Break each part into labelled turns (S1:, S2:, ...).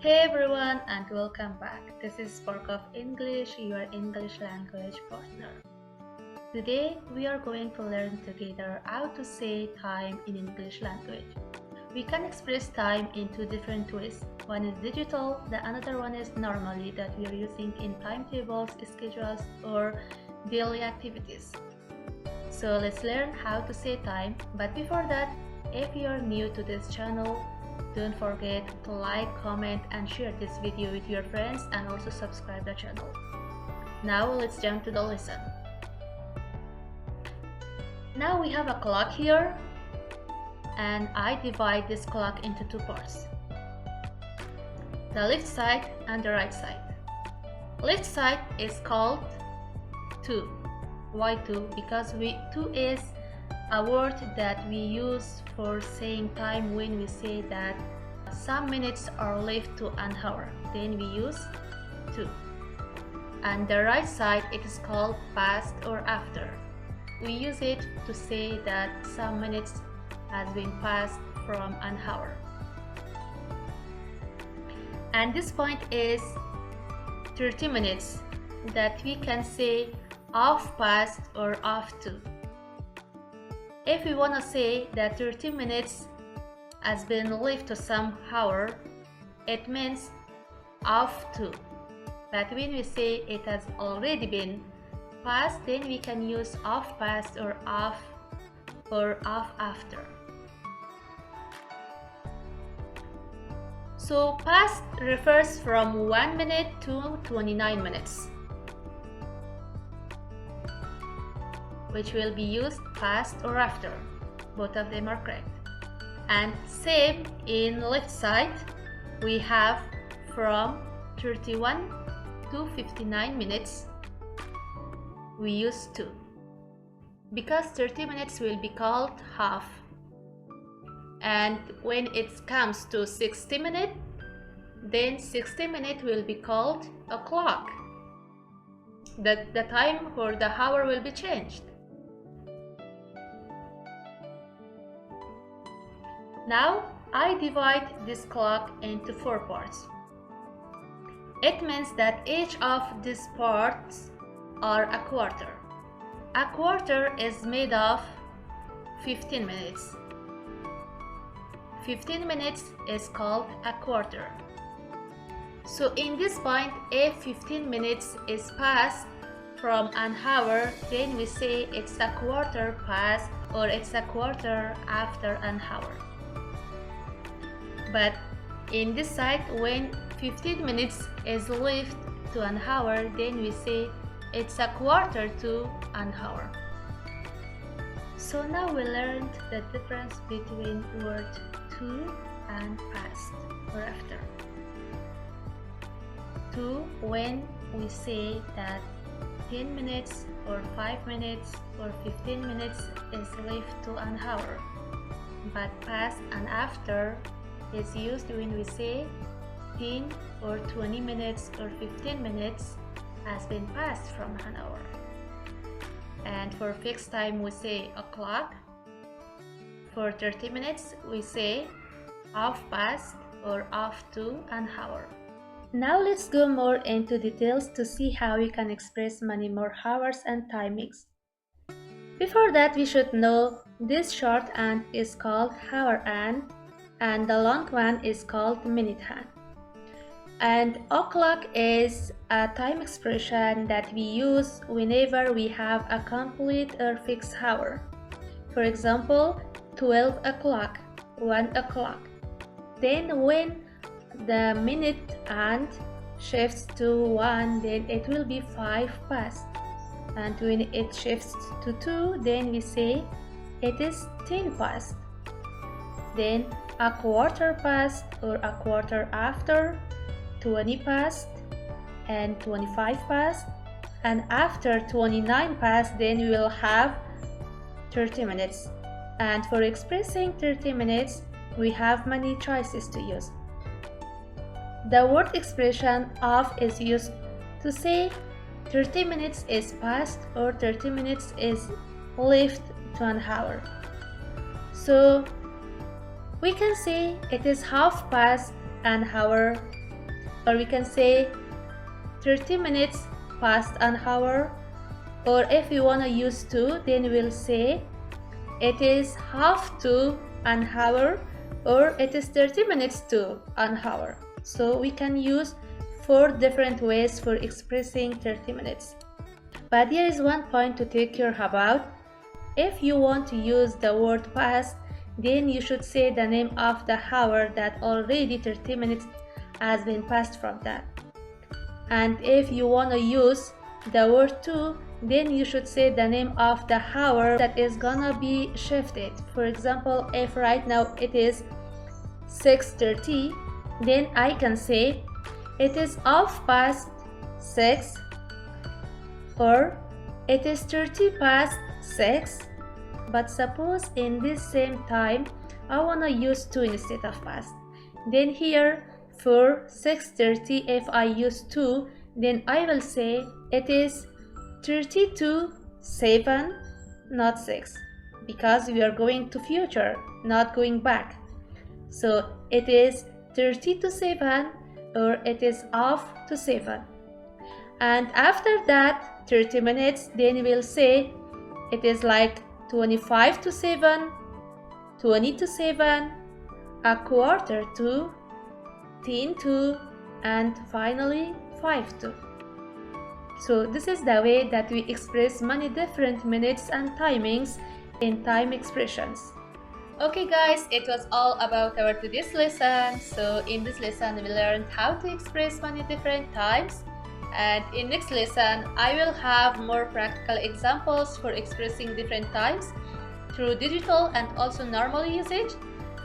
S1: Hey everyone and welcome back. This is Spark of English, your English language partner. Today we are going to learn together how to say time in English language. We can express time in two different ways. One is digital, the another one is normally that we are using in timetables, schedules or daily activities. So let's learn how to say time, but before that, if you are new to this channel, don't forget to like, comment and share this video with your friends and also subscribe the channel. Now let's jump to the lesson. Now we have a clock here and I divide this clock into two parts. The left side and the right side. Left side is called 2. Why 2? Because 2 is a word that we use for saying time when we say that some minutes are left to an hour. Then we use 2. And the right side, it is called past or after. We use it to say that some minutes has been passed from an hour. And this point is 30 minutes that we can say half past or half 2. If we want to say that 30 minutes has been left to some hour, it means half 2. But when we say it has already been past, then we can use half past or half after. So past refers from 1 minute to 29 minutes, which will be used past or after. Both of them are correct. And same in left side, we have from 31 to 59 minutes, we use 2. Because 30 minutes will be called half. And when it comes to 60 minutes, then 60 minutes will be called a clock. The time for the hour will be changed. Now I divide this clock into 4 parts. It means that each of these parts are a quarter. A quarter is made of 15 minutes. 15 minutes is called a quarter. So in this point, if 15 minutes is passed from an hour, then we say it's a quarter past or it's a quarter after an hour. But in this side, when 15 minutes is left to an hour, then we say it's a quarter to an hour. So now we learned the difference between word to and past or after. To, when we say that 10 minutes or 5 minutes or 15 minutes is left to an hour. But past and after is used when we say 10 or 20 minutes or 15 minutes has been passed from an hour. And for fixed time we say o'clock. For 30 minutes we say half past or half to an hour. Now let's go more into details to see how we can express many more hours and timings. Before that, we should know this short hand is called hour hand and the long one is called minute hand. And o'clock is a time expression that we use whenever we have a complete or fixed hour. For example, 12 o'clock, 1 o'clock. Then when the minute hand shifts to 1, then it will be 5 past. And when it shifts to 2, then we say it is 10 past. Then a quarter past or a quarter after, 20 past and 25 past, and after 29 past, then we will have 30 minutes. And for expressing 30 minutes, we have many choices to use. The word expression of is used to say 30 minutes is past or 30 minutes is left to an hour. So we can say it is half past an hour or we can say 30 minutes past an hour, or if we want to use to, then we'll say it is half to an hour, or it is 30 minutes to an hour. So we can use 4 different ways for expressing 30 minutes. But there is one point to take care about. If you want to use the word past, then you should say the name of the hour that already 30 minutes has been passed from that. And if you want to use the word to, then you should say the name of the hour that is gonna be shifted. For example, if right now it is 6:30, then I can say it is 6:30, or it is 30 past 6. But suppose in this same time I wanna use to instead of past, then here for 6:30, if I use to, then I will say it is 30 to 7, not 6, because we are going to future, not going back. So it is 30 to 7, or it is off to 7. And after that 30 minutes, then we'll say it is like 25 to 7, 20 to 7, a quarter to, 10 to, and finally 5 to. So this is the way that we express many different minutes and timings in time expressions. Okay guys, it was all about our today's lesson. So in this lesson we learned how to express many different times, and in next lesson I will have more practical examples for expressing different times through digital and also normal usage.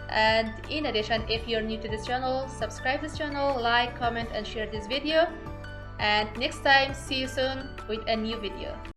S1: And in addition, if you're new to this channel, subscribe this channel, like, comment and share this video. And next time, see you soon with a new video.